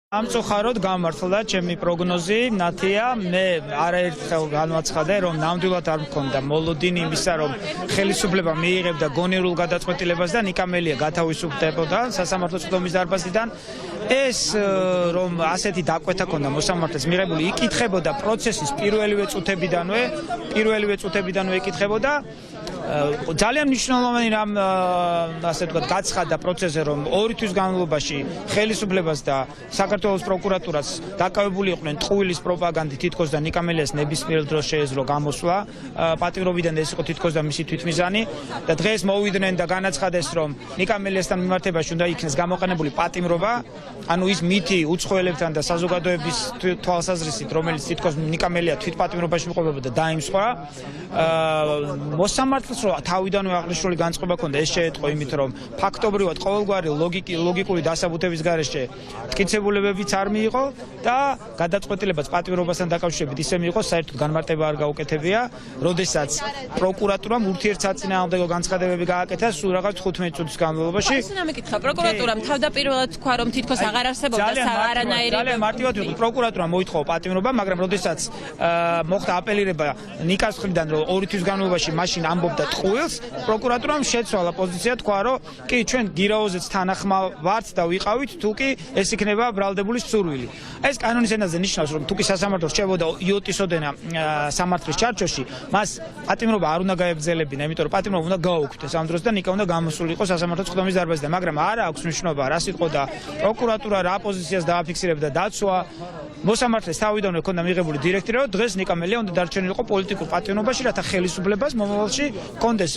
Ამწუხაროდ გამართლა ჩემი პროგნოზი ნათია მე არაერთხელ განვაცხადე რომ ნამდვილად არ მქონდა მოლოდინი იმისა რომ ხელისუფლება მიიღებდა გონივრულ გადაწყვეტილებას და ნიკამელია გათავისუფლდებოდა სასამართლოს სხდომის დარბაზიდან ეს რომ ასეთი დაკვეთა ქონდა მოსამართლეს მიღებული იკითხებოდა პროცესის პირველივე წუთებიდანვე იკითხებოდა ძალიან მნიშვნელოვანი რამ ასე ვთქვათ გაცხადა პროცესზე რომ 2 თვის განმავლობაში ხელისუფლებას და საქართველოს პროკურატურას დაკავებული იყვნენ ტყუილის პროპაგანდით თითქოს და ნიკამელიას ნებისმიერ დროს შეეძლო გამოსვლა პატიმრობიდან ეს იყო თითქოს და მისი თვითმიზანი და დღეს მოვიდნენ და განაცხადეს რომ ნიკამელიასთან მიმართებაში უნდა იქნეს გამოყენებული პატიმრობა ანუ ის მითი უცხოელებთან და საზოგადოების თვალსაზრისით რომელიც თითქოს ნიკამელია თვითპატიმრობაში მიყვებოდა დაიმსხვრა მოსამართლეს რომ თავიდანვე აღნიშნული განწყობა ქონდა ეს შეეტყო იმით რომ ფაქტობრივად ყოველგვარი ლოგიკური დასაბუთების გარეშე მტკიცებულებებიც არ მიიღო და გადაწყვეტილებაც პატიმრობასთან დაკავშირებით ისე მიიღო საერთოდ განმარტება არ გაუკეთებია როდესაც პროკურატურამ ურთიერთსაწინააღმდეგო განცხადებები გააკეთა სულ რაღაც 15 წუთის განმავლობაში ეს უნდა მეკითხა პროკურატურამ თავდაპირველად თქვა რომ თითქოს აღარ არსებობდა არანაირი ძალიან მარტივად ვიყო პროკურატურამ მოითხოვა პატიმრობა მაგრამ როდესაც მოხდა აპელირება ნიკას მხრიდან რომ 2 თვის განმავლობაში მაშინ ამბობდა ტყუილს პროკურატურამ შეცვალა პოზიცია თქვა რომ კი ჩვენ გირაოზეც თანახმა ვართ და ვიყავით თუ კი ეს იქნება ბრალდებული სურვილი ეს კანონის ენაზე ნიშნავს რომ თუ კი სასამართლო რჩებოდა იოტის ოდენა სამართლის ჩარჩოში მას პატიმრობა არ უნდა გაეგრძელებინა იმიტომ რომ პატიმრობა უნდა გაუქმდეს ამ დროს და ნიკა უნდა გამოსულიყო სასამართლოს სხდომის დარბაზიდან მაგრამ არ აქვს მნიშვნელობა რა სიტყვა პროკურატურა რა პოზიციას დააფიქსირებდა დაცვა მოსამართლეს თავიდანვე ქონდა მიღებული დირექტივა რომ დღეს ნიკამელია უნდა დარჩენილიყო პოლიტიკურ პატიმრობაში რათა ხელისუფლებას მომავალში კონდეს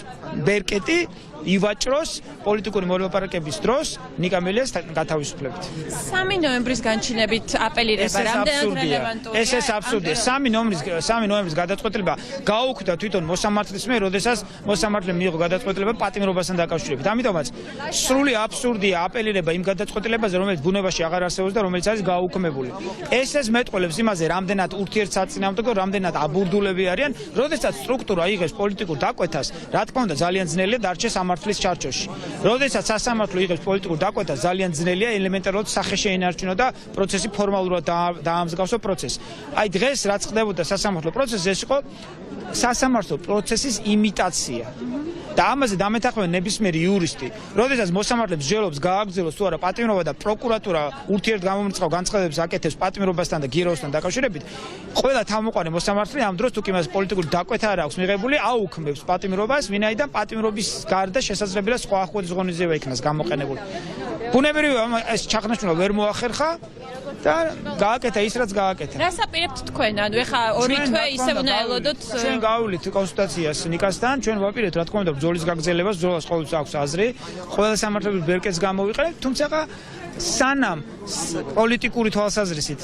ბერკეტი ივაჭროს პოლიტიკური მოლაპარაკების დროს ნიკამელიას გათავისუფლებით 3 ნოემბრის განჩინებით აპელირება რამდენად რელევანტურია ეს აბსურდია 3 ნოემბრის გადაწყვეტილება გაუქმდა თვითონ მოსამართლის მიერ როდესაც მოსამართლემ მიიღო გადაწყვეტილება პატიმრობასთან დაკავშირებით ამიტომაც სრული აბსურდია აპელირება იმ გადაწყვეტილებაზე რომელიც ბუნებაში აღარ არსებობს და რომელიც არის გაუქმებული ეს მეტყველებს იმაზე რამდენად ურთიერთსაწინააღმდეგო რამდენად აბურდულები არიან როდესაც სტრუქტურა იღებს პოლიტიკურ დაკვეთას რა თქმა უნდა ძალიან ძნელია დარჩეს სამართლის ჩარჩოში. როდესაც სასამართლო იღებს პოლიტიკურ დაკვეთას ძალიან ძნელია ელემენტარულად სახე შეინარჩუნო და პროცესი ფორმალურად დაამსგავსო პროცესს. აი დღეს რაც ხდებოდა სასამართლო პროცესზე ეს იყო სასამართლო პროცესის იმიტაცია. და ამაზე დამეთანხმებენ ნებისმიერი იურისტი. როდესაც მოსამართლეებს ჯერობს გააგრძელოს თუ არა პატიმრობა და პროკურატურა ურთიერთგამომრიცხავ განცხადებებს აკეთებს პატიმრობასთან და გირაოსთან დაკავშირებით, ყველა თავმოყარი მოსამართლე ამ დროს თუ კი მას პოლიტიკური დაკვეთა არ აქვს მიღებული, აუქმებს პატიმრობას, ვინაიდან პატიმრობის გარდა შესაძლებელია სხვა ახლოების ღონისძიება იქნას გამოყენებული. ბუნებრივია ეს ჩახნაშულა ვერ მოახერხა და გააკეთა ის რაც გააკეთა. რას აპირებთ თქვენ? ანუ ეხა 2 თვე ისე უნდა ელოდოთ ჩვენ გავავლით კონსულტაციას ნიკასთან, ჩვენ ვაპირებთ რა თქმა უნდა ბრძოლის გაგრძელებას, ბრძოლას ყოველთვის აქვს აზრი, ყველა სამართლებრივ ბერკეტს გამოვიყენებთ, თუმცა სანამ პოლიტიკური თვალსაზრისით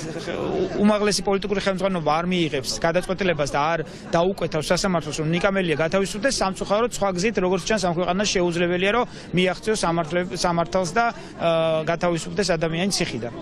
უმაღლესი პოლიტიკური ხელმძღვანელობა არ მიიღებს გადაწყვეტილებას და არ დაუკვეთავს სასამართლოს რომ ნიკამელია გათავისუფლდეს სამწუხაროდ სხვა გზით როგორც ჩანს ამ ქვეყანას შეუძლებელია რომ მიაღწიოს სამართალს და გათავისუფლდეს ადამიანი ციხიდან